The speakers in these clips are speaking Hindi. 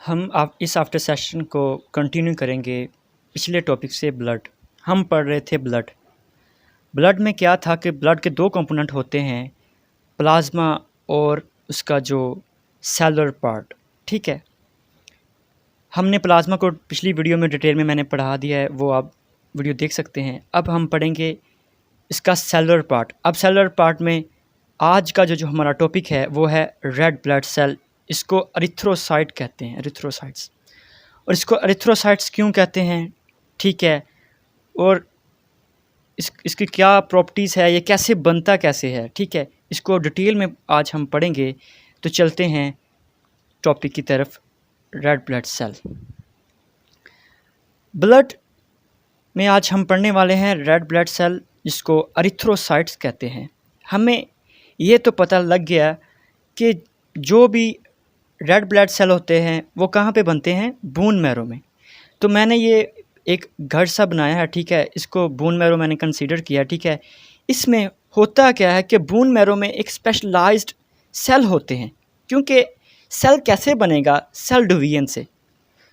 हम आप इस आफ्टर सेशन को कंटिन्यू करेंगे पिछले टॉपिक से। ब्लड हम पढ़ रहे थे। ब्लड में क्या था कि ब्लड के दो कंपोनेंट होते हैं, प्लाज्मा और उसका जो सेलुलर पार्ट। ठीक है, हमने प्लाज्मा को पिछली वीडियो में डिटेल में मैंने पढ़ा दिया है, वो आप वीडियो देख सकते हैं। अब हम पढ़ेंगे इसका सेलुलर पार्ट। अब सेलुलर पार्ट में आज का जो हमारा टॉपिक है वो है रेड ब्लड सेल। इसको एरिथ्रोसाइट कहते हैं, एरिथ्रोसाइट्स। और इसको एरिथ्रोसाइट्स क्यों कहते हैं, ठीक है, और इसकी क्या प्रॉपर्टीज़ है, ये कैसे बनता कैसे है, ठीक है, इसको डिटेल में आज हम पढ़ेंगे। तो चलते हैं टॉपिक की तरफ। Red blood cell. ब्लड में आज हम पढ़ने वाले हैं रेड ब्लड सेल, जिसको एरिथ्रोसाइट्स कहते हैं। हमें ये तो पता लग गया कि जो भी रेड ब्लड सेल होते हैं वो कहाँ पे बनते हैं, बोन मैरो में। तो मैंने ये एक घर सा बनाया है, ठीक है, इसको बोन मैरो मैंने कंसीडर किया, ठीक है। इसमें होता क्या है कि बोन मैरो में एक स्पेशलाइज्ड सेल होते हैं, क्योंकि सेल कैसे बनेगा, सेल डिवीजन से।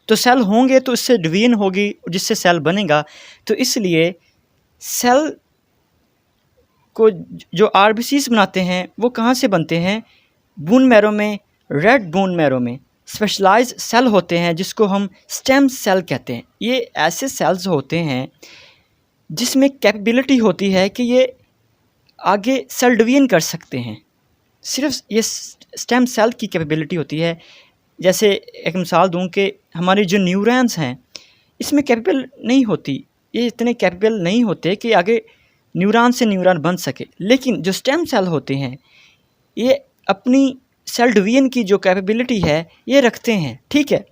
तो सेल होंगे तो इससे डिवीजन होगी जिससे सेल बनेगा। तो इसलिए सेल को जो आरबीसीज बनाते हैं वो कहाँ से बनते हैं, बोन मैरो में। रेड बोन मैरो में स्पेशलाइज्ड सेल होते हैं जिसको हम स्टेम सेल कहते हैं। ये ऐसे सेल्स होते हैं जिसमें कैपेबिलिटी होती है कि ये आगे सेल डिवीजन कर सकते हैं। सिर्फ ये स्टेम सेल की कैपेबिलिटी होती है। जैसे एक मिसाल दूं कि हमारे जो न्यूरॉन्स हैं इसमें कैपेबल नहीं होती, ये इतने कैपेबल नहीं होते कि आगे न्यूरॉन से न्यूरॉन बन सके। लेकिन जो स्टेम सेल होते हैं ये अपनी सेल डिवीजन की जो कैपेबिलिटी है ये रखते हैं, ठीक है।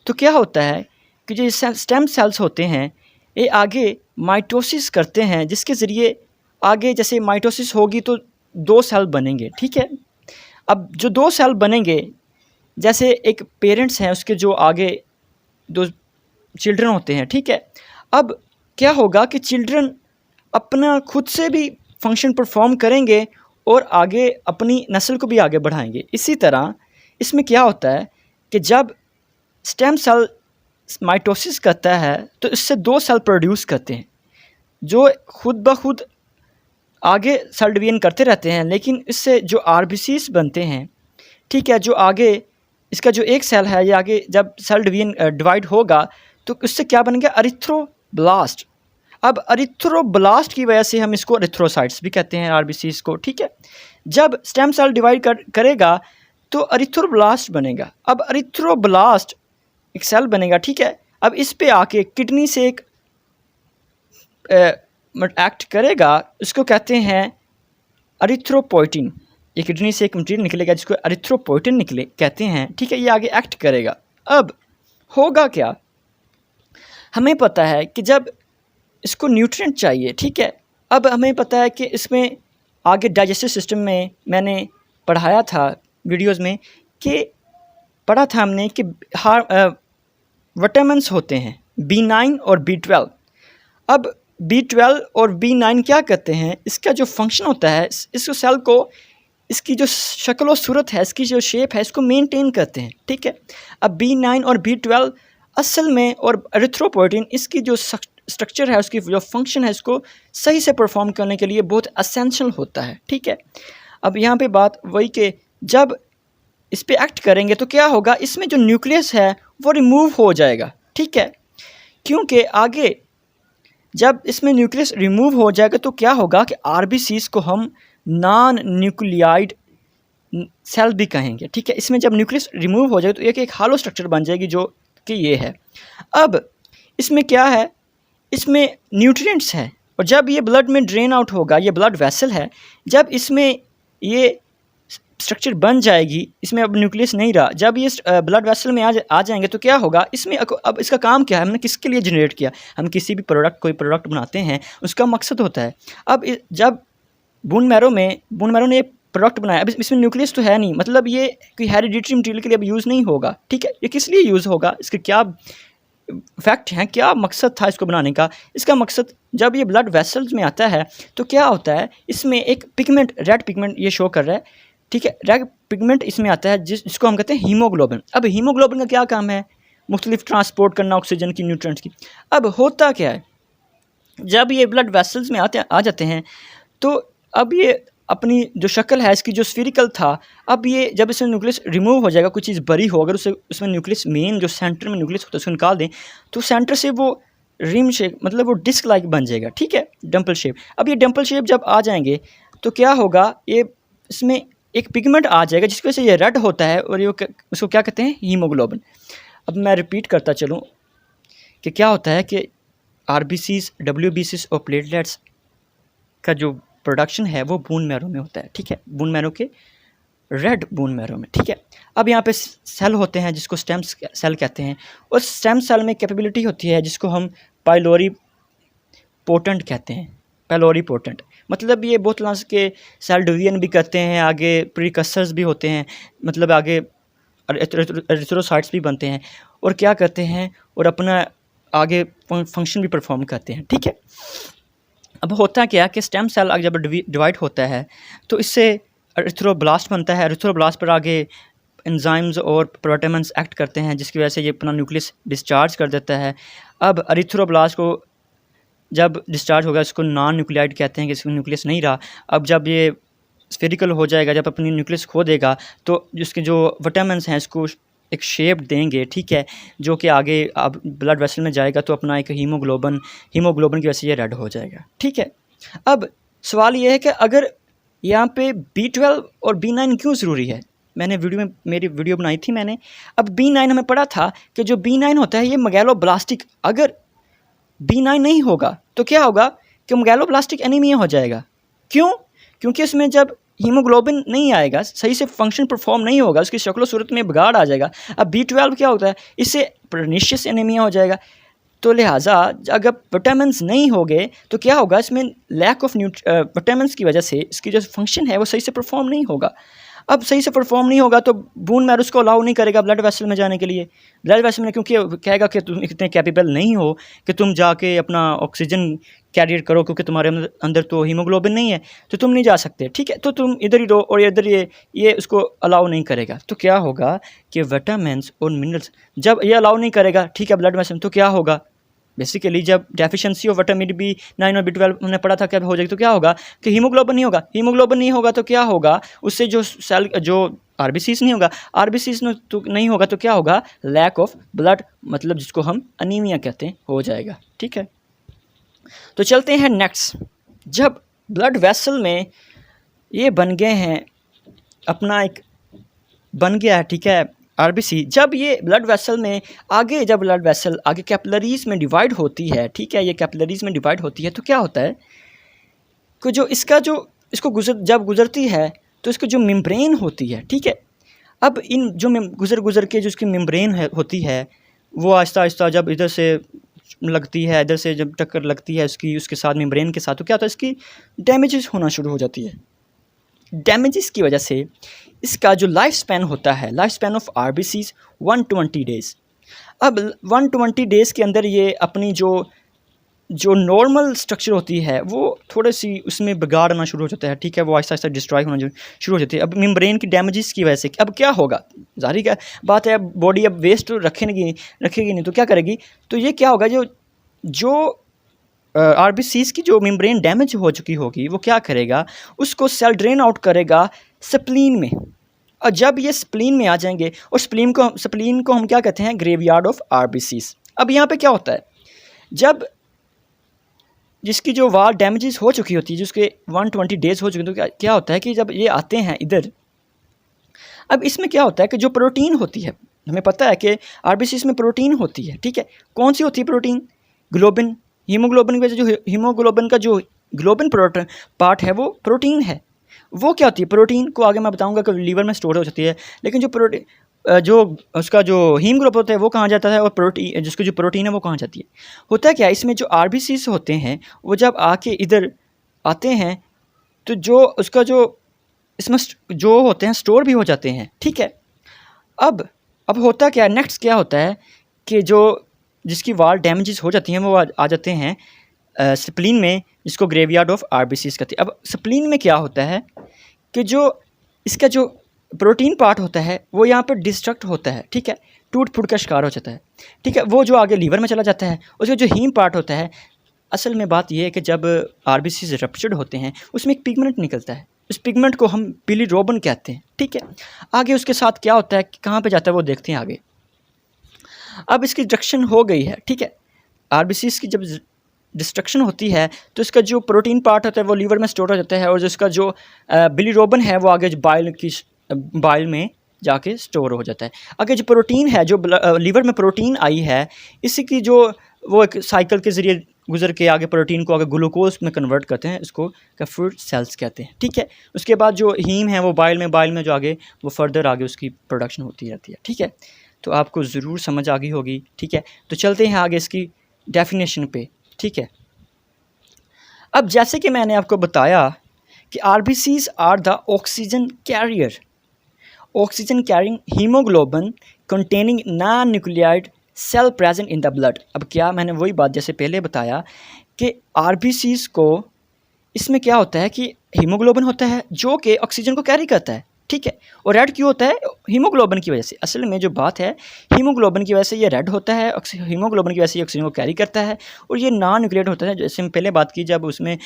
तो क्या होता है कि जो स्टेम सेल्स होते हैं ये आगे माइटोसिस करते हैं, जिसके ज़रिए आगे जैसे माइटोसिस होगी तो दो सेल बनेंगे, ठीक है। अब जो दो सेल बनेंगे, जैसे एक पेरेंट्स हैं उसके जो आगे दो चिल्ड्रन होते हैं, ठीक है। अब क्या होगा कि चिल्ड्रन अपना खुद से भी फंक्शन परफॉर्म करेंगे और आगे अपनी नस्ल को भी आगे बढ़ाएंगे। इसी तरह इसमें क्या होता है कि जब स्टेम सेल माइटोसिस करता है तो इससे दो सेल प्रोड्यूस करते हैं जो खुद ब खुद आगे सेल डिवीजन करते रहते हैं। लेकिन इससे जो आरबीसीज बनते हैं, ठीक है, जो आगे इसका जो एक सेल है ये आगे जब सेल डिवीजन डिवाइड होगा तो इससे क्या बन गया, एरिथ्रोब्लास्ट। अब एरिथ्रोब्लास्ट की वजह से हम इसको एरिथ्रोसाइट्स भी कहते हैं, आरबीसीज को, ठीक है। जब स्टेम सेल डिवाइड करेगा तो एरिथ्रोब्लास्ट बनेगा। अब एरिथ्रोब्लास्ट एक सेल बनेगा, ठीक है। अब इस पे आके किडनी से एक एक्ट करेगा, उसको कहते हैं एरिथ्रोपोइटिन। ये किडनी से एक मटीरियल निकलेगा जिसको एरिथ्रोपोइटिन निकले कहते हैं, ठीक है। ये आगे एक्ट करेगा। अब होगा क्या, हमें पता है कि जब इसको न्यूट्रिएंट चाहिए, ठीक है। अब हमें पता है कि इसमें आगे डाइजेस्टिव सिस्टम में मैंने पढ़ाया था वीडियोस में कि पढ़ा था हमने कि विटामिन्स होते हैं B9 और B12। अब B12 और B9 क्या करते हैं, इसका जो फंक्शन होता है इस सेल को, इसकी जो शक्ल और सूरत है, इसकी जो शेप है, इसको मेंटेन करते हैं, ठीक है। अब B9 और B12 असल में और एरिथ्रोपोइटिन इसकी जो स्ट्रक्चर है, उसकी जो फंक्शन है, इसको सही से परफॉर्म करने के लिए बहुत एसेंशियल होता है, ठीक है। अब यहाँ पे बात वही कि जब इस पे एक्ट करेंगे तो क्या होगा, इसमें जो न्यूक्लियस है वो रिमूव हो जाएगा, ठीक है। क्योंकि आगे जब इसमें न्यूक्लियस रिमूव हो जाएगा तो क्या होगा कि आरबीसीज को हम नॉन न्यूक्लियाइड सेल भी कहेंगे, ठीक है। इसमें जब न्यूक्लियस रिमूव हो जाएगा तो एक हालो स्ट्रक्चर बन जाएगी जो कि ये है। अब इसमें क्या है, इसमें न्यूट्रिएंट्स है, और जब ये ब्लड में ड्रेन आउट होगा, ये ब्लड वेसल है, जब इसमें ये स्ट्रक्चर बन जाएगी, इसमें अब न्यूक्लियस नहीं रहा, जब ये ब्लड वेसल में आ जाएंगे तो क्या होगा, इसमें अब इसका काम क्या है, हमने किसके लिए जनरेट किया, हम किसी भी कोई प्रोडक्ट बनाते हैं उसका मकसद होता है। अब जब बोन मैरो ने ये प्रोडक्ट बनाया, अब इसमें न्यूक्लियस तो है नहीं, मतलब ये कोई हेरिडिटरी मटीरियल के लिए अब यूज़ नहीं होगा, ठीक है। ये किस लिए यूज़ होगा, इसके क्या फैक्ट हैं, क्या मकसद था इसको बनाने का। इसका मकसद, जब ये ब्लड वेसल्स में आता है तो क्या होता है, इसमें एक पिगमेंट, रेड पिगमेंट ये शो कर रहा है, ठीक है। रेड पिगमेंट इसमें आता है जिसको हम कहते हैं हीमोग्लोबिन। अब हीमोग्लोबिन का क्या काम है? मुख्तलिफ ट्रांसपोर्ट करना ऑक्सीजन की, न्यूट्रिएंट्स की। अब होता क्या है, जब ये ब्लड वेसल्स में आ जाते हैं तो अब ये अपनी जो शक्ल है इसकी, जो स्फीरिकल था, अब ये जब इसमें न्यूक्लियस रिमूव हो जाएगा, कोई चीज़ बड़ी हो, अगर उसमें न्यूक्लियस, मेन जो सेंटर में न्यूक्लियस होता है उसको निकाल दें तो सेंटर से वो रिम शेप, मतलब वो डिस्क लाइक बन जाएगा, ठीक है, डम्पल शेप। अब ये डम्पल शेप जब आ जाएंगे तो क्या होगा, ये इसमें एक पिगमेंट आ जाएगा जिसकी वजह से ये रेड होता है और ये उसको क्या कहते हैं? हीमोग्लोबिन। अब मैं रिपीट करता चलूँ कि क्या होता है कि आरबीसीज, डब्ल्यूबीसीज और प्लेटलेट्स का जो प्रोडक्शन है वो बोन मैरो में होता है, ठीक है, बोन मैरो के, रेड बोन मैरो में, ठीक है। अब यहाँ पे सेल होते हैं जिसको स्टेम सेल कहते हैं, और स्टेम सेल में कैपेबिलिटी होती है जिसको हम पाइलोरी पोटेंट कहते हैं। पाइलोरी पोटेंट मतलब ये बहुत लांस के सेल डिवीजन भी करते हैं, आगे प्रीकसर्स भी होते हैं, मतलब आगे एरिथ्रोसाइट्स भी बनते हैं और क्या करते हैं, और अपना आगे फंक्शन भी परफॉर्म करते हैं, ठीक है। अब होता क्या कि स्टेम सेल जब डिवाइड होता है तो इससे एरिथ्रोब्लास्ट बनता है। एरिथ्रोब्लास्ट पर आगे एंजाइम्स और प्रोटीन्स एक्ट करते हैं जिसकी वजह से ये अपना न्यूक्लियस डिस्चार्ज कर देता है। अब एरिथ्रोब्लास्ट को जब डिस्चार्ज होगा इसको नॉन न्यूक्लियाइड कहते हैं कि इसमें न्यूक्लियस नहीं रहा। अब जब ये स्फेरिकल हो जाएगा, जब अपनी न्यूक्लियस खो देगा तो जिसके जो विटामिन्स हैं इसको एक शेप देंगे, ठीक है, जो कि आगे अब ब्लड वेसल में जाएगा तो अपना एक हीमोग्लोबिन की वजह से ये रेड हो जाएगा, ठीक है। अब सवाल ये है कि अगर यहाँ पे B12 और B9 क्यों ज़रूरी है? मैंने मेरी वीडियो बनाई थी मैंने। अब B9 हमें पढ़ा था कि जो B9 होता है ये मैगलोब्लास्टिक, अगर B9 नहीं होगा तो क्या होगा कि मैगलोब्लास्टिक एनीमिया हो जाएगा। क्यों? क्योंकि इसमें जब हीमोग्लोबिन नहीं आएगा, सही से फंक्शन परफॉर्म नहीं होगा, उसकी शक्ल सूरत में बिगाड़ आ जाएगा। अब B12 क्या होता है, इससे पर्निशियस एनीमिया हो जाएगा। तो लिहाजा अगर विटामिन्स नहीं होंगे तो क्या होगा, इसमें लैक ऑफ विटामिन्स की वजह से इसकी जो फंक्शन है वो सही से परफॉर्म नहीं होगा। अब सही से परफॉर्म नहीं होगा तो बोन मैरो उसको अलाउ नहीं करेगा ब्लड वेसल में जाने के लिए। ब्लड वेसल में क्योंकि कहेगा कि तुम इतने कैपेबल नहीं हो कि तुम जाके अपना ऑक्सीजन कैरियर करो, क्योंकि तुम्हारे अंदर तो हीमोग्लोबिन नहीं है तो तुम नहीं जा सकते, ठीक है, तो तुम इधर ही रहो, और इधर ये उसको अलाउ नहीं करेगा। तो क्या होगा कि विटामिन्स और मिनरल्स जब ये अलाउ नहीं करेगा, ठीक है, ब्लड वेसल में, तो क्या होगा, बेसिकली जब डेफिशिएंसी ऑफ विटामिन B9 और B12 हमने पढ़ा था क्या हो जाएगी, तो क्या होगा कि हीमोग्लोबिन नहीं होगा। हीमोग्लोबिन नहीं होगा तो क्या होगा, उससे जो सेल, जो आरबीसीज नहीं होगा, आरबीसीज तो नहीं होगा तो क्या होगा, लैक ऑफ ब्लड, मतलब जिसको हम अनीमिया कहते हैं, हो जाएगा, ठीक है। तो चलते हैं नेक्स्ट। जब ब्लड वेसल में ये बन गए हैं, अपना एक बन गया है, ठीक है, आरबीसी, जब ये ब्लड वेसल में आगे, जब ब्लड वेसल आगे कैपिलरीज में डिवाइड होती है, ठीक है, ये कैपिलरीज में डिवाइड होती है तो क्या होता है कि जो इसको जब गुजरती है तो इसको जो मेम्ब्रेन होती है, ठीक है, अब इन जो गुजर के जो इसकी मेम्ब्रेन होती है वो आहिस्ता आहिस्ता जब इधर से लगती है, इधर से जब टक्कर लगती है उसके साथ मेम्ब्रेन के साथ, तो क्या होता है, इसकी डैमेजेस होना शुरू हो जाती है। डैमेजेस की वजह से इसका जो लाइफ स्पैन होता है, life span of RBCs 120 days. अब 120 डेज़ के अंदर ये अपनी जो नॉर्मल स्ट्रक्चर होती है वो थोड़ी सी उसमें बिगाड़ आना शुरू हो जाता है, ठीक है, वो आहिस्ता आहिस्ता डिस्ट्रॉय होना शुरू हो जाती है। अब मेम्ब्रेन की डैमेजेस की वजह से अब क्या होगा, जाहिर क्या बात है, बॉडी अब वेस्ट रखेगी नहीं तो क्या करेगी, तो ये क्या होगा, जो आरबीसीज की जो मेम्ब्रेन डैमेज हो चुकी होगी वो क्या करेगा, उसको सेल ड्रेन आउट करेगा स्प्लीन में। और जब ये स्प्लीन में आ जाएंगे, और स्प्लीन को हम क्या कहते हैं, ग्रेवयार्ड ऑफ आरबीसीज। अब यहाँ पे क्या होता है, जब जिसकी जो वाल डैमेजेस हो चुकी होती है, जिसके 120 डेज़ हो चुके, तो क्या होता है कि जब ये आते हैं इधर, अब इसमें क्या होता है कि जो प्रोटीन होती है, हमें पता है कि आरबीसीज में प्रोटीन होती है, ठीक है, कौन सी होती है प्रोटीन, ग्लोबिन, हीमोग्लोबिन की वजह से जो हीमोग्लोबिन का जो ग्लोबिन प्रोटीन पार्ट है वो प्रोटीन है। वो क्या होती है, प्रोटीन को आगे मैं बताऊंगा कि लीवर में स्टोर हो जाती है, लेकिन जो प्रोटीन जो उसका जो हीमोग्लोबिन होता है वो कहाँ जाता है, और प्रोटीन जिसकी जो प्रोटीन है वो कहाँ जाती है। होता क्या है, इसमें जो आरबीसीज होते हैं वो जब आके इधर आते हैं तो जो उसका जो इसमें जो होते हैं स्टोर भी हो जाते हैं, ठीक है। अब होता क्या है, नेक्स्ट क्या होता है कि जो जिसकी वाल डैमेजेस हो जाती हैं वो आ जाते हैं स्प्लीन में, जिसको ग्रेवयार्ड ऑफ आरबीसीज कहते हैं। अब स्प्लीन में क्या होता है कि जो इसका जो प्रोटीन पार्ट होता है वो यहाँ पर डिस्ट्रक्ट होता है, ठीक है, टूट फूट का शिकार हो जाता है, ठीक है, वो जो आगे लीवर में चला जाता है। उसका जो हीम पार्ट होता है, असल में बात यह है कि जब आरबीसीज रप्चर्ड होते हैं उसमें एक पिगमेंट निकलता है, उस पिगमेंट को हम बिलीरोबिन कहते हैं, ठीक है। आगे उसके साथ क्या होता है, कहाँ पे जाता है वो देखते हैं आगे। अब इसकी डिस्ट्रक्शन हो गई है, ठीक है, आरबीसीज की जब डिस्ट्रक्शन होती है तो इसका जो प्रोटीन पार्ट होता है वो लीवर में स्टोर हो जाता है, और जिसका जो बिलीरोबिन है वो आगे बाइल में जाके स्टोर हो जाता है। आगे जो प्रोटीन है, जो लीवर में प्रोटीन आई है, इसी की जो वो एक साइकिल के ज़रिए गुजर के आगे प्रोटीन को आगे ग्लूकोज में कन्वर्ट करते हैं, इसको कैफ्यूड सेल्स कहते हैं, ठीक है। उसके बाद जो हीम है वो बाइल में जो आगे वो फर्दर आगे उसकी प्रोडक्शन होती रहती है, ठीक है। तो आपको ज़रूर समझ आ गई होगी, ठीक है। तो चलते हैं आगे इसकी डेफिनेशन पे, ठीक है। अब जैसे कि मैंने आपको बताया कि RBCs are the oxygen carrier, oxygen carrying haemoglobin containing non nucleated cell present in the blood. अब क्या, मैंने वही बात जैसे पहले बताया कि आरबीसीज को, इसमें क्या होता है कि हीमोग्लोबिन होता है जो कि ऑक्सीजन को कैरी करता है, ठीक है। और रेड क्यों होता है, हीमोग्लोबिन की वजह से। असल में जो बात है, हीमोग्लोबिन की वजह से ये रेड होता है, हीमोग्लोबिन की वजह से ये ऑक्सीजन को कैरी करता है, और ये नॉन न्यूक्लियेट होता है। जैसे हम पहले बात की, जब उसमें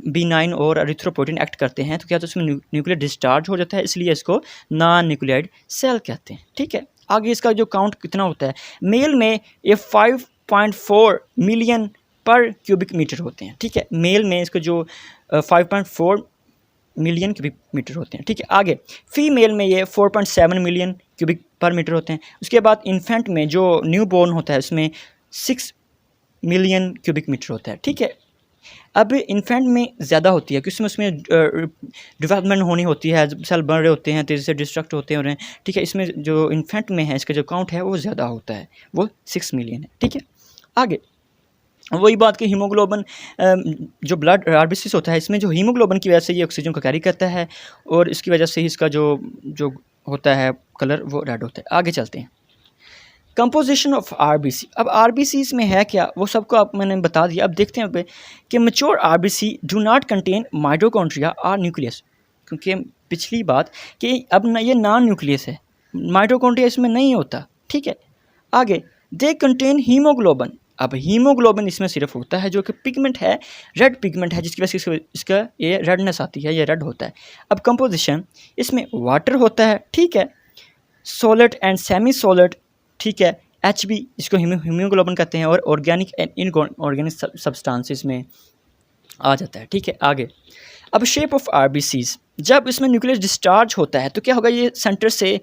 B9 और एरिथ्रोपोइटिन एक्ट करते हैं तो क्या, तो उसमें न्यूक्लियर डिस्चार्ज हो जाता है, इसलिए इसको नॉन न्यूक्लियाइड सेल कहते हैं, ठीक है। आगे इसका जो काउंट कितना होता है, मेल में ये 5.4 मिलियन पर क्यूबिक मीटर होते हैं, ठीक है। मेल में इसको जो 5.4 मिलियन क्यूबिक मीटर होते हैं, ठीक है। आगे फीमेल में ये 4.7 मिलियन क्यूबिक पर मीटर होते हैं। उसके बाद इन्फेंट में जो न्यू बॉर्न होता है उसमें 6 मिलियन क्यूबिक मीटर होता है, ठीक है। अब इन्फेंट में ज़्यादा होती है क्योंकि उसमें डेवलपमेंट होनी होती है, सेल बन रहे होते हैं, तेज़ी से डिस्ट्रक्ट होते हैं, ठीक है। इसमें जो इन्फेंट में है इसका जो काउंट है वो ज़्यादा होता है, वो 6 मिलियन है, ठीक है। आगे वही बात कि हीमोग्लोबिन, जो ब्लड आरबीसीज होता है, इसमें जो हीमोग्लोबिन की वजह से ये ऑक्सीजन को कैरी करता है, और इसकी वजह से ही इसका जो होता है कलर वो रेड होता है। आगे चलते हैं, कंपोजिशन ऑफ आरबीसी। अब आरबीसीज में है क्या, वो सबको आप मैंने बता दिया। अब देखते हैं कि mature RBC do not contain mitochondria और न्यूक्लियस, क्योंकि पिछली बात कि अब न ये नॉन न्यूक्लियस है, माइटोकॉन्ड्रिया इसमें नहीं होता, ठीक है। आगे दे कंटेन हीमोग्लोबिन। अब हीमोग्लोबिन इसमें सिर्फ होता है जो कि पिगमेंट है, रेड पिगमेंट है, जिसकी वजह से इसका ये रेडनेस आती है, ये रेड होता है। अब कंपोजिशन, इसमें वाटर होता है, ठीक है, सॉलिड एंड सेमी सॉलिड, ठीक है, HB इसको हीमोग्लोबिन कहते हैं, और ऑर्गेनिक एंड इनऑर्गेनिक सब्सटेंसेस में आ जाता है, ठीक है। आगे अब शेप ऑफ आरबीसीज, जब इसमें न्यूक्लियस डिस्चार्ज होता है तो क्या होगा, ये सेंटर से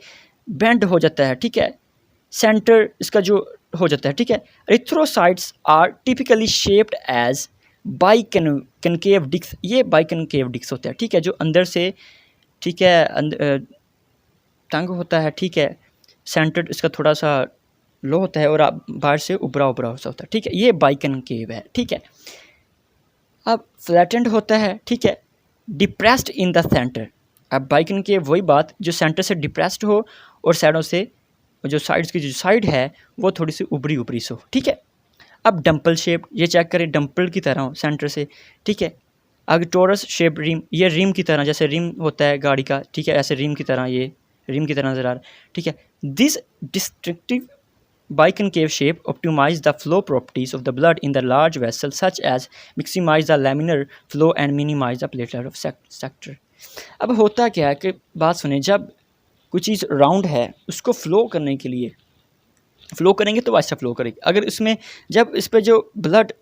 बेंड हो जाता है, ठीक है, सेंटर इसका जो हो जाता है, ठीक है। Erythrocytes are typically shaped as biconcave disc, ये बाइकनकेव डिस्क होता है, ठीक है, जो अंदर से, ठीक है, तंग होता है, ठीक है, सेंटर इसका थोड़ा सा लो होता है, और बाहर से उभरा उभरा होता है, ठीक है, ये बाइकनकेव है, ठीक है। अब फ्लैटेंड होता है, ठीक है, डिप्रेस्ड इन द सेंटर। अब बाइकनकेव वही बात, जो सेंटर से डिप्रेस्ड हो और साइडों से, जो साइड्स की जो साइड है वो थोड़ी सी ऊपरी ऊपरी से हो, ठीक है। अब डम्पल शेप, ये चेक करें, डम्पल की तरह हो सेंटर से, ठीक है। आगे टोरस शेप रिम, ये रिम की तरह, जैसे रिम होता है गाड़ी का, ठीक है, ऐसे रिम की तरह, ये रिम की तरह नजर आ रहा है, ठीक है। This destructive biconcave shape optimise the flow properties of the blood in the large vessel such as maximise the laminar flow and minimise the platelet of sector. अब होता क्या है कि, बात सुने, जब कोई चीज़ राउंड है उसको फ्लो करने के लिए, फ्लो करेंगे तो वैसा फ्लो करेगी। अगर इसमें जब इस पर जो ब्लड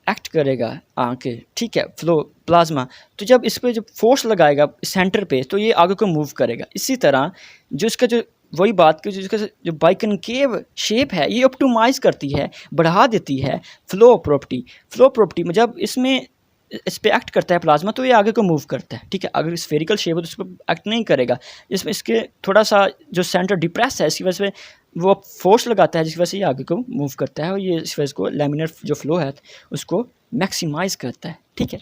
एक्ट करेगा आके, ठीक है, फ्लो प्लाज्मा, तो जब इस पर जो फोर्स लगाएगा सेंटर पे तो ये आगे को मूव करेगा। इसी तरह जो इसका जो वही बात कि जिसका जो बाइकनकेव शेप है ये ऑप्टिमाइज करती है, बढ़ा देती है फ्लो प्रॉपर्टी में। जब इसमें इस पर एक्ट करता है प्लाज्मा तो ये आगे को मूव करता है, ठीक है। अगर स्फेरिकल शेप हो तो उस पर एक्ट नहीं करेगा, इसमें इसके थोड़ा सा जो सेंटर डिप्रेस है इसकी वजह से वो फोर्स लगाता है, जिसकी वजह से ये आगे को मूव करता है, और ये इस वजह को लैमिनर जो फ्लो है उसको मैक्सिमाइज करता है, ठीक है।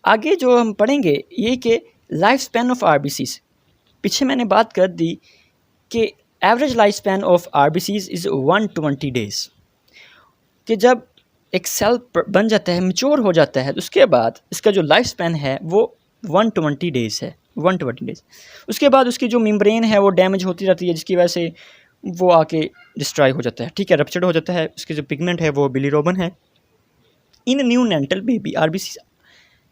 आगे जो हम पढ़ेंगे ये कि लाइफ स्पैन ऑफ आरबीसीज। पीछे मैंने बात कर दी कि average life span of RBCs is 120 days, कि जब एक सेल बन जाता है, मैच्योर हो जाता है, तो उसके बाद इसका जो लाइफ स्पैन है वो 120 डेज़ है, 120 डेज़। उसके बाद उसकी जो मेम्ब्रेन है वो डैमेज होती रहती है, जिसकी वजह से वो आके डिस्ट्रॉय हो जाता है, ठीक है, रप्चर्ड हो जाता है। उसके जो पिगमेंट है वो बिलीरोबिन है। In neonatal baby RBC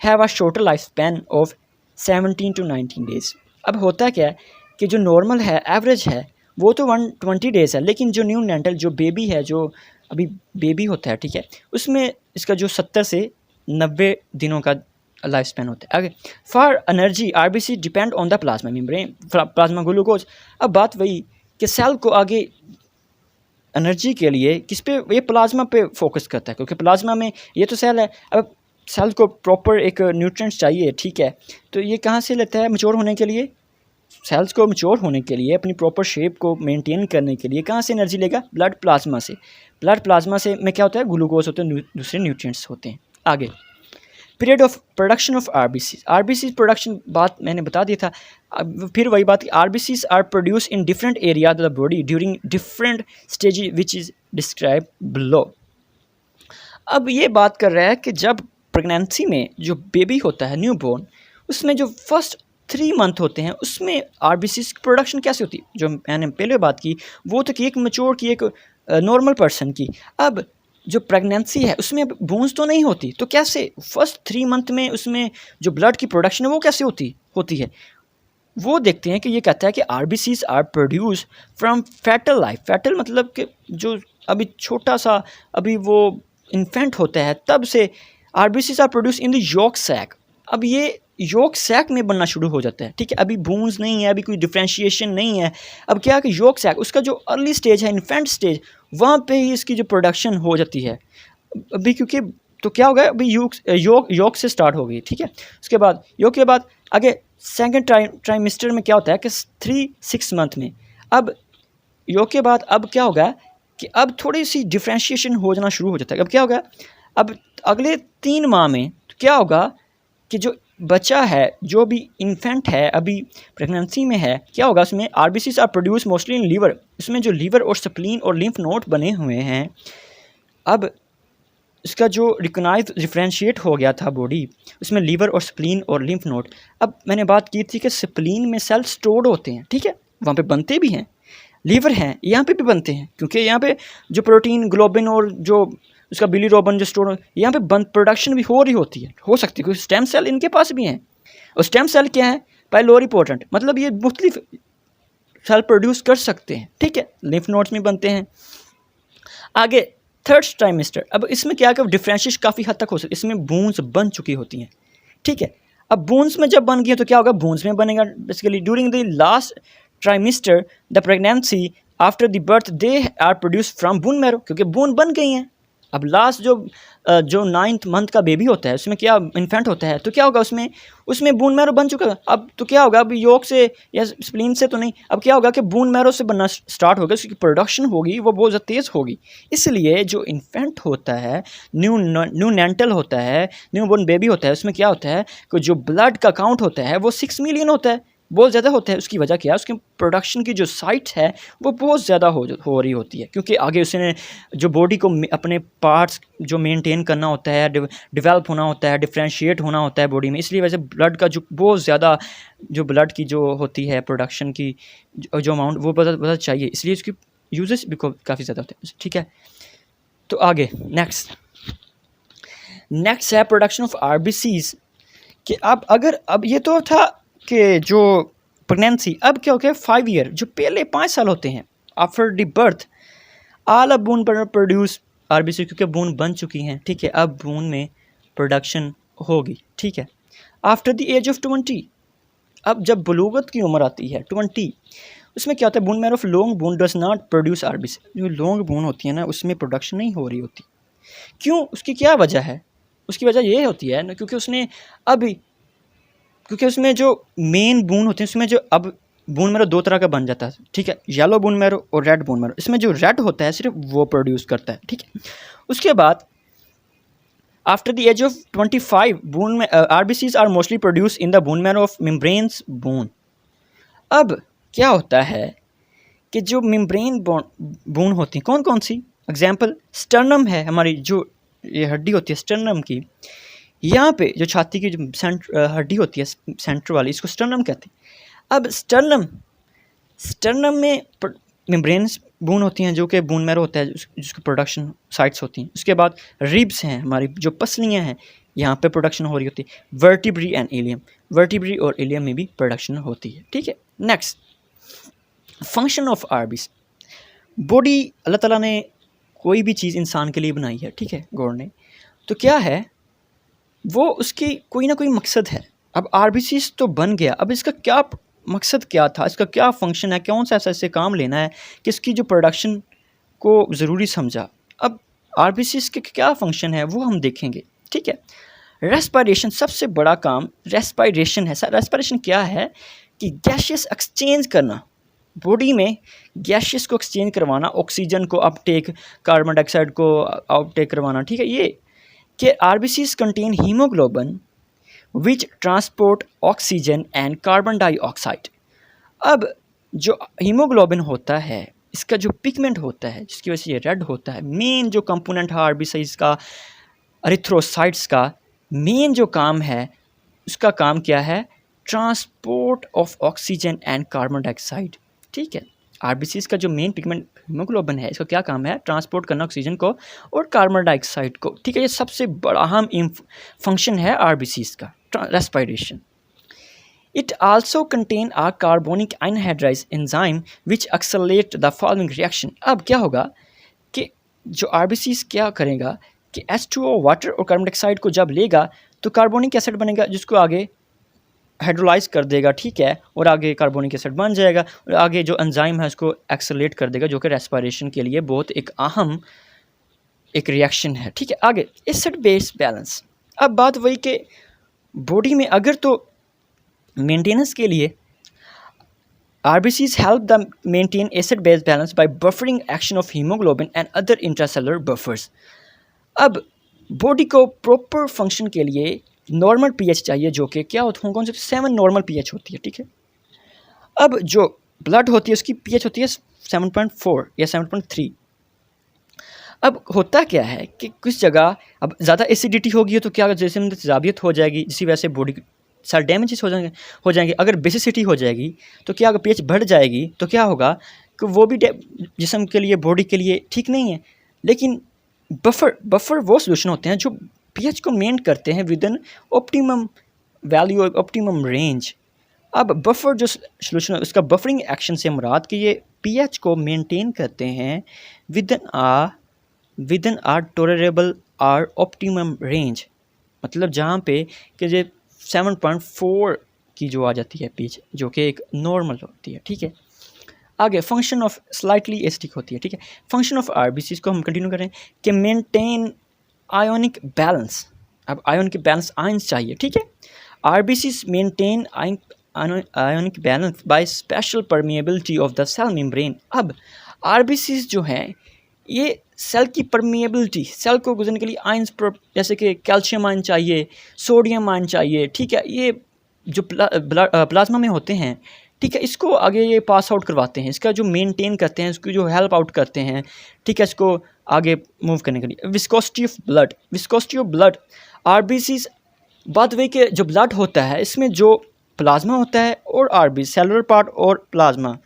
have a shorter life span of 17 to 19 days. अब होता क्या है कि जो नॉर्मल है, एवरेज है, वो तो 120 डेज़ है, लेकिन जो न्यूनेंटल जो बेबी है, जो अभी बेबी होता है, ठीक है, उसमें इसका जो 70 से 90 दिनों का लाइफ स्पैन होता है। आगे, for energy RBC depend on the plasma membrane, plasma glucose. अब बात वही कि सेल को आगे एनर्जी के लिए किस पे, ये प्लाज्मा पे फोकस करता है, क्योंकि प्लाज्मा में ये तो सेल है। अब सेल को प्रॉपर एक न्यूट्रिएंट्स चाहिए, ठीक है, तो ये कहाँ से लेता है मैच्योर होने के लिए? सेल्स को मैच्योर होने के लिए, अपनी प्रॉपर शेप को मेंटेन करने के लिए कहाँ से एनर्जी लेगा? ब्लड प्लाज्मा से। ब्लड प्लाज्मा से में क्या होता है? ग्लूकोज होते हैं, दूसरे न्यूट्रिएंट्स होते हैं। आगे, period of production of RBC production बात मैंने बता दिया था। अब फिर वही बात, RBCs are produce in different area of the body during different stage which is describe below. अब ये बात कर रहा है कि जब प्रेगनेंसी में जो बेबी होता है न्यूबॉर्न, उसमें जो फर्स्ट 3 मंथ होते हैं उसमें आरबीसीज की प्रोडक्शन कैसे होती है? जो मैंने पहले बात की वो तो कि एक मैच्योर की, एक नॉर्मल पर्सन की। अब जो प्रेगनेंसी है उसमें बूंस तो नहीं होती, तो कैसे फर्स्ट 3 मंथ में उसमें जो ब्लड की प्रोडक्शन है वो कैसे होती है? वो देखते हैं कि ये कहता है कि RBCs are produce from fetal life. Fetal मतलब कि जो अभी छोटा सा अभी वो इन्फेंट होता है, तब से RBCs are produce in the yolk sac. अब ये यॉक सैक में बनना शुरू हो जाता है, ठीक है, अभी बूंस नहीं है, अभी कोई डिफ्रेंशिएशन नहीं है। अब क्या है कि यॉक सैक, उसका जो अर्ली स्टेज है, इन्फेंट स्टेज, वहाँ पे ही इसकी जो प्रोडक्शन हो जाती है अभी, क्योंकि तो क्या हो गया अभी योग से स्टार्ट हो गई, ठीक है। उसके बाद योग के बाद आगे सेकेंड ट्राइमेस्टर में क्या होता है कि 3-6 मंथ में, अब योग के बाद अब क्या होगा कि अब थोड़ी सी डिफ्रेंशिएशन हो जाना शुरू हो जाता है। अब क्या होगा, अब अगले 3 माह में तो क्या होगा कि जो बच्चा है, जो भी इन्फेंट है, अभी प्रेगनेंसी में है, क्या होगा उसमें RBCs are produce mostly in liver. इसमें जो लीवर और स्प्लीन और लिम्फ नोड बने हुए हैं, अब इसका जो रिकॉग्नाइज डिफ्रेंशिएट हो गया था बॉडी, उसमें लीवर और स्प्लीन और लिम्फ नोड। अब मैंने बात की थी कि स्प्लीन में सेल स्टोर्ड होते हैं, ठीक है, वहाँ पे बनते भी हैं। लीवर हैं, यहाँ पे भी बनते हैं, क्योंकि यहाँ पे जो प्रोटीन, ग्लोबिन और जो उसका बिलीरोबिन जो स्टोर, यहाँ पे प्रोडक्शन भी हो रही होती है, हो सकती है, क्योंकि स्टेम सेल इनके पास भी हैं। और स्टेम सेल क्या है? पाइलोरिपोटेंट, मतलब ये मुख्तलिफ सेल प्रोड्यूस कर सकते हैं, ठीक है, लिम्फ नोड्स में बनते हैं। आगे थर्ड ट्राइमेस्टर, अब इसमें क्या है, डिफ्रेंशिएशन काफ़ी हद तक हो सकती है, इसमें बूंस बन चुकी होती हैं, ठीक है। अब बूंस में जब बन गई तो क्या होगा, बूंस में बनेगा basically during the last trimester the pregnancy after the birth they are produce from bone marrow, क्योंकि बोन बन गई हैं। अब लास्ट जो 9th मंथ का बेबी होता है, उसमें क्या इन्फेंट होता है, तो क्या होगा उसमें बोन मैरो बन चुका है। अब तो क्या होगा, अब योग से या स्प्लीन से तो नहीं, अब क्या होगा कि बोन मैरो से बनना स्टार्ट होगा, उसकी प्रोडक्शन होगी, वो बहुत ज़्यादा तेज़ होगी। इसलिए जो इन्फेंट होता है, न्यू नेंटल होता है, न्यू बोर्न बेबी होता है, उसमें क्या होता है कि जो ब्लड का काउंट होता है वो 6 मिलियन होता है, बहुत ज़्यादा होता है। उसकी वजह क्या है, उसके प्रोडक्शन की जो साइट है वो बहुत ज़्यादा हो रही होती है, क्योंकि आगे उसने जो बॉडी को अपने पार्ट्स जो मेंटेन करना होता है, डेवलप होना होता है, डिफ्रेंशिएट होना होता है बॉडी में। इसलिए वैसे ब्लड का जो बहुत ज़्यादा जो ब्लड की जो होती है प्रोडक्शन की जो अमाउंट, वो बहुत चाहिए, इसलिए उसकी यूजेस भी काफ़ी ज़्यादा होते हैं, ठीक है। तो आगे नेक्स्ट है प्रोडक्शन ऑफ आरबीसीज। कि अब ये तो था कि जो प्रेगनेंसी, अब क्या हो गया 5 ईयर, जो पहले 5 साल होते हैं आफ्टर द बर्थ, ऑल अब बून पर प्रोड्यूस आरबीसी, क्योंकि बून बन चुकी हैं, ठीक है, अब बून में प्रोडक्शन होगी, ठीक है। आफ्टर द एज ऑफ 20, अब जब बलूगत की उम्र आती है 20, उसमें क्या होता है, bone marrow of long bone does not produce RBC. जो लॉन्ग बोन होती है ना, उसमें प्रोडक्शन नहीं हो रही होती। क्यों? उसकी क्या वजह है? उसकी वजह ये होती है ना, क्योंकि उसमें जो मेन बोन होते हैं, उसमें जो अब बोन मैरो 2 तरह का बन जाता है, ठीक है, येलो बोन मैरो और रेड बोन मैरो। इसमें जो रेड होता है सिर्फ वो प्रोड्यूस करता है, ठीक है। उसके बाद after the age of 25 bone में RBCs are mostly produce in the bone marrow of membranes bone. अब क्या होता है कि जो मेम्ब्रेन बोन होती हैं, कौन कौन सी? एग्जाम्पल स्टर्नम है, हमारी जो ये हड्डी होती है स्टर्नम की, यहाँ पे जो छाती की जो हड्डी होती है सेंटर वाली, इसको स्टर्नम कहते हैं। अब स्टर्नम में मेम्ब्रेन्स बोन होती हैं जो कि बोन मैरो होता है जिसको प्रोडक्शन साइट्स होती हैं। उसके बाद रिब्स हैं, हमारी जो पसलियाँ हैं, यहाँ पे प्रोडक्शन हो रही होती है। वर्टिब्री एंड इलियम, वर्टिब्री और इलियम में भी प्रोडक्शन होती है, ठीक है। Next, function of RBC. Body Allah ताला ने कोई भी चीज़ इंसान के लिए बनाई है, ठीक है, गॉड ने, तो क्या है वो उसकी कोई ना कोई मकसद है। अब आरबीसीज तो बन गया, अब इसका क्या मकसद क्या था, इसका क्या फंक्शन है, कौन सा ऐसा काम लेना है कि इसकी जो प्रोडक्शन को ज़रूरी समझा। अब आरबीसीज के क्या फंक्शन है वो हम देखेंगे, ठीक है। रेस्पिरेशन, सबसे बड़ा काम रेस्पिरेशन है। रेस्पिरेशन क्या है कि गैशियस एक्सचेंज करना, बॉडी में गैशियस को एक्सचेंज करवाना, ऑक्सीजन को अपटेक, कार्बन डाइऑक्साइड को आउटटेक करवाना, ठीक है। ये कि RBCs contain haemoglobin which transport oxygen and carbon dioxide. अब जो हीमोग्लोबिन होता है, इसका जो पिगमेंट होता है जिसकी वजह से ये रेड होता है, मेन जो कंपोनेंट है आरबीसीज का, एरिथ्रोसाइट्स का मेन जो काम है, उसका काम क्या है, transport of oxygen and carbon dioxide, ठीक है। आरबीसीज का जो मेन पिगमेंट हीमोग्लोबिन है, इसका क्या काम है, ट्रांसपोर्ट करना ऑक्सीजन को और कार्बन डाइऑक्साइड को, ठीक है। ये सबसे बड़ा अहम फंक्शन है आरबीसीज का, respiration. It also contain a carbonic anhydrase enzyme which accelerate the following reaction। अब क्या होगा कि जो आरबीसीज क्या करेगा कि H2O वाटर और कार्बन डाइऑक्साइड को जब लेगा तो कार्बोनिक एसिड बनेगा जिसको आगे हाइड्रोलाइज कर देगा, ठीक है, और आगे कार्बोनिक एसिड बन जाएगा और आगे जो एंजाइम है उसको एक्सेलरेट कर देगा, जो कि रेस्पिरेशन के लिए बहुत एक अहम एक रिएक्शन है, ठीक है। आगे एसिड बेस बैलेंस। अब बात वही कि बॉडी में अगर तो मेंटेनेंस के लिए RBCs help the maintain acid base balance by buffering action of hemoglobin and other intracellular buffers। अब बॉडी को प्रॉपर फंक्शन के लिए नॉर्मल पीएच चाहिए, जो कि क्या होता है, कौन से 7 नॉर्मल पीएच होती है, ठीक है। अब जो ब्लड होती है उसकी पीएच होती है 7.4 या 7.3। अब होता क्या है कि कुछ जगह अब ज़्यादा एसिडिटी होगी तो क्या जैसे में तेजाबियत हो जाएगी, इसी वजह से बॉडी सारे डैमेजेस हो जाएंगे। अगर बेसिसिटी हो जाएगी तो क्या, अगर पीएच बढ़ जाएगी तो क्या होगा कि वो भी जिस्म के लिए, बॉडी के लिए ठीक नहीं है। लेकिन बफर वो सोल्यूशन होते हैं जो पीएच को मेंटेन करते हैं with in optimum value, optimum range. अब बफर जो सोल्यूशन है उसका बफरिंग एक्शन से मुराद कि ये पीएच को मेंटेन करते हैं within a tolerable or optimum range, मतलब जहाँ पे कि ये 7.4 की जो आ जाती है पीएच, जो कि एक नॉर्मल होती है, ठीक है। आगे फंक्शन ऑफ स्लाइटली एसिडिक होती है, ठीक है। फंक्शन ऑफ आरबीसी को हम कंटिन्यू करें कि मेंटेन आयोनिक बैलेंस। अब आयोनिक बैलेंस आयंस चाहिए, ठीक है। RBC maintain ionic balance by special permeability of the cell membrane. अब आरबीसी जो हैं ये सेल की परमिएबिलिटी, सेल को गुजरने के लिए आयंस, जैसे कि कैल्शियम आयन चाहिए, सोडियम आयन चाहिए, ठीक है, ये जो प्लाज्मा में होते हैं, ठीक है, इसको आगे ये पास आउट करवाते हैं, इसका जो मेंटेन करते हैं, इसको जो हेल्प आउट करते हैं, ठीक है, इसको आगे मूव करने के लिए। विस्कोसिटी ऑफ ब्लड आरबीसीज, बात वही कि जो ब्लड होता है इसमें जो प्लाज्मा होता है और आरबी सेलुलर पार्ट और प्लाज्मा,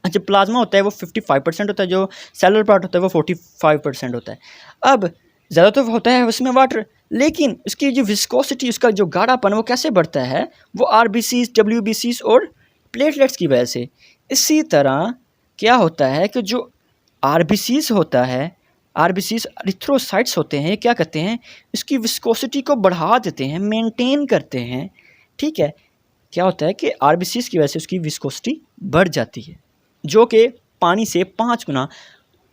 जो प्लाज्मा होता है वो 55% होता है, जो सेलुलर पार्ट होता है वो 45% होता है। अब ज़्यादा तो होता है उसमें वाटर, लेकिन उसकी जो विस्कोसिटी, उसका जो गाढ़ापन वो कैसे बढ़ता है, वो आरबीसीज, डब्ल्यूबीसीज और प्लेटलेट्स की वजह से। इसी तरह क्या होता है कि जो आरबीसीज होता है, आरबीसीज एरिथ्रोसाइट्स होते हैं, ये क्या करते हैं, इसकी विस्कोसिटी को बढ़ा देते हैं, मेंटेन करते हैं, ठीक है। क्या होता है कि आरबीसीज की वजह से उसकी विस्कोसिटी बढ़ जाती है, जो कि पानी से 5 गुना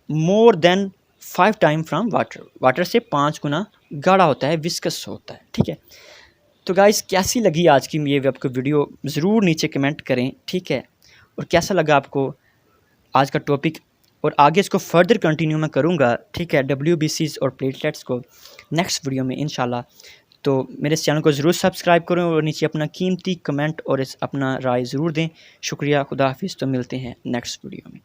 more than 5 time from water से 5 गुना गाढ़ा होता है, विस्कस होता है, ठीक है। तो गाइस कैसी लगी आज की ये आपको वीडियो, ज़रूर नीचे कमेंट करें, ठीक है, और कैसा लगा आपको आज का टॉपिक, और आगे इसको फर्दर कंटिन्यू मैं करूँगा, ठीक है, डब्ल्यूबीसीज और प्लेटलेट्स को नेक्स्ट वीडियो में इंशाल्लाह। तो मेरे इस चैनल को ज़रूर सब्सक्राइब करें और नीचे अपना कीमती कमेंट और अपना राय ज़रूर दें। शुक्रिया, खुदा हाफिज़। तो मिलते हैं नेक्स्ट वीडियो में।